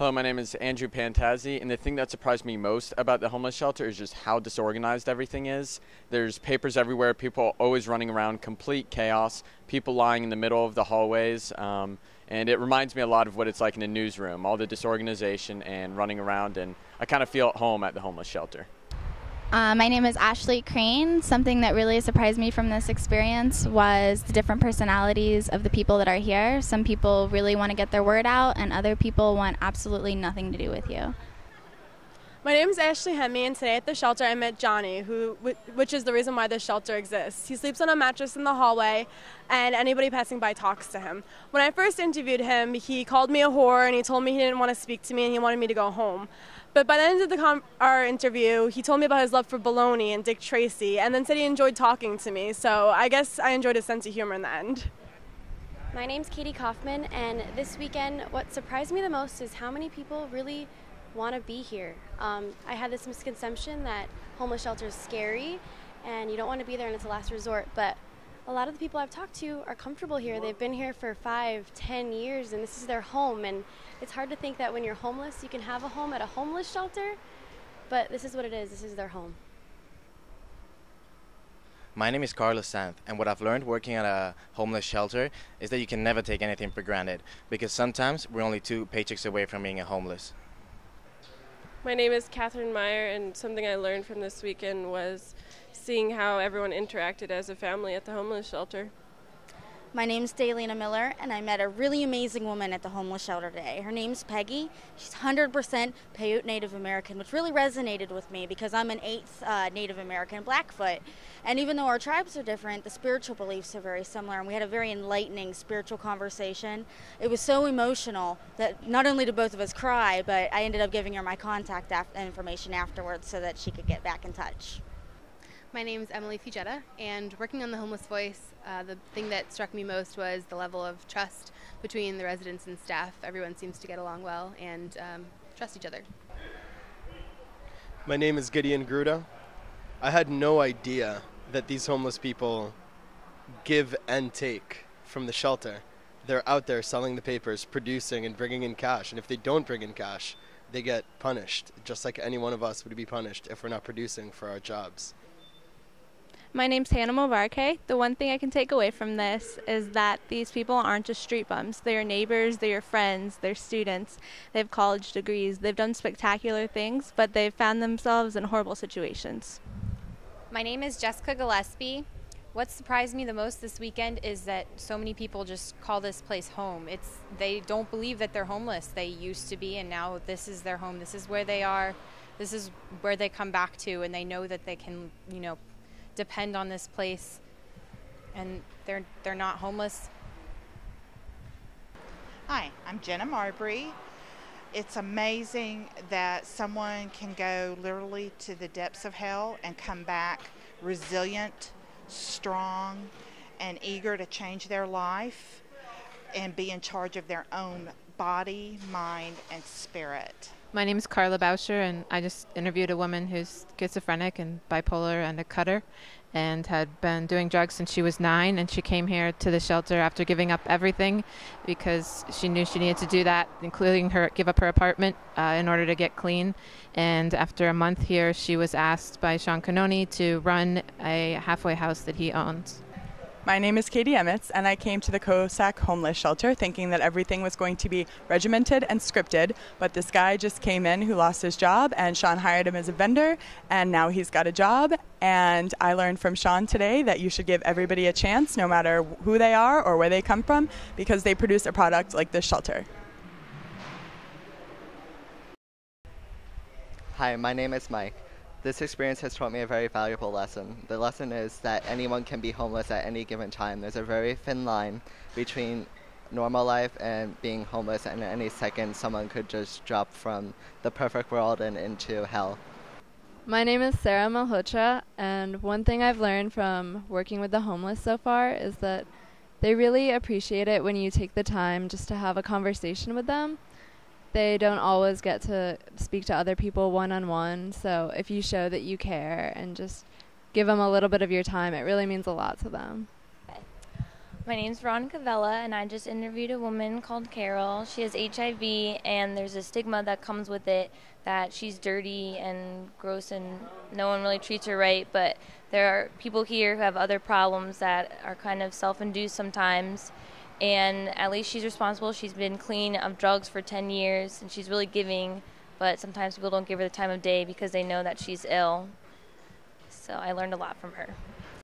Hello, my name is Andrew Pantazzi, and the thing that surprised me most about the homeless shelter is just how disorganized everything is. There's papers everywhere, people always running around, complete chaos, people lying in the middle of the hallways, and it reminds me a lot of what it's like in a newsroom, all the disorganization and running around, and I kind of feel at home at the homeless shelter. My name is Ashley Crane. Something that really surprised me from this experience was the different personalities of the people that are here. Some people really want to get their word out, and other people want absolutely nothing to do with you. My name is Ashley Hemme, and today at the shelter I met Johnny, which is the reason why this shelter exists. He sleeps on a mattress in the hallway, and anybody passing by talks to him. When I first interviewed him, he called me a whore, and he told me he didn't want to speak to me, and he wanted me to go home. But by the end of our interview, he told me about his love for bologna and Dick Tracy, and then said he enjoyed talking to me. So I guess I enjoyed his sense of humor in the end. My name's Katie Kaufman, and this weekend what surprised me the most is how many people really want to be here. I had this misconception that homeless shelter is scary and you don't want to be there and it's a last resort, but a lot of the people I've talked to are comfortable here. They've been here for 5-10 years and this is their home, and it's hard to think that when you're homeless you can have a home at a homeless shelter, but this is what it is. This is their home. My name is Carlos Sanz, and what I've learned working at a homeless shelter is that you can never take anything for granted, because sometimes we're only 2 paychecks away from being a homeless. My name is Catherine Meyer, and something I learned from this weekend was seeing how everyone interacted as a family at the homeless shelter. My name's Daylena Miller, and I met a really amazing woman at the homeless shelter today. Her name's Peggy. She's 100% Paiute Native American, which really resonated with me because I'm an 8th Native American Blackfoot. And even though our tribes are different, the spiritual beliefs are very similar, and we had a very enlightening spiritual conversation. It was so emotional that not only did both of us cry, but I ended up giving her my contact information afterwards so that she could get back in touch. My name is Emily Fugetta, and working on the Homeless Voice, the thing that struck me most was the level of trust between the residents and staff. Everyone seems to get along well and trust each other. My name is Gideon Gruda. I had no idea that these homeless people give and take from the shelter. They're out there selling the papers, producing and bringing in cash, and if they don't bring in cash, they get punished, just like any one of us would be punished if we're not producing for our jobs. My name's Hannah Movarke. The one thing I can take away from this is that these people aren't just street bums. They are neighbors, they are friends, they're students, they have college degrees, they've done spectacular things, but they've found themselves in horrible situations. My name is Jessica Gillespie. What surprised me the most this weekend is that so many people just call this place home. They don't believe that they're homeless. They used to be, and now this is their home. This is where they are. This is where they come back to, and they know that they can, depend on this place, and they're not homeless. Hi, I'm Jenna Marbury. It's amazing that someone can go literally to the depths of hell and come back resilient, strong, and eager to change their life and be in charge of their own body, mind, and spirit. My name is Carla Bauscher, and I just interviewed a woman who's schizophrenic and bipolar and a cutter and had been doing drugs since she was 9, and she came here to the shelter after giving up everything because she knew she needed to do that, including give up her apartment in order to get clean. And after a month here, she was asked by Sean Canoni to run a halfway house that he owns. My name is Katie Emmetts, and I came to the Cossack homeless shelter thinking that everything was going to be regimented and scripted, but this guy just came in who lost his job, and Sean hired him as a vendor, and now he's got a job. And I learned from Sean today that you should give everybody a chance, no matter who they are or where they come from, because they produce a product like this shelter. Hi, my name is Mike. This experience has taught me a very valuable lesson. The lesson is that anyone can be homeless at any given time. There's a very thin line between normal life and being homeless, and at any second someone could just drop from the perfect world and into hell. My name is Sarah Malhotra, and one thing I've learned from working with the homeless so far is that they really appreciate it when you take the time just to have a conversation with them. They don't always get to speak to other people one-on-one, so if you show that you care and just give them a little bit of your time, it really means a lot to them. My name's Veronica Vella, and I just interviewed a woman called Carol. She has HIV, and there's a stigma that comes with it that she's dirty and gross and no one really treats her right. But there are people here who have other problems that are kind of self-induced sometimes. And at least she's responsible. She's been clean of drugs for 10 years, and she's really giving. But sometimes people don't give her the time of day because they know that she's ill. So I learned a lot from her.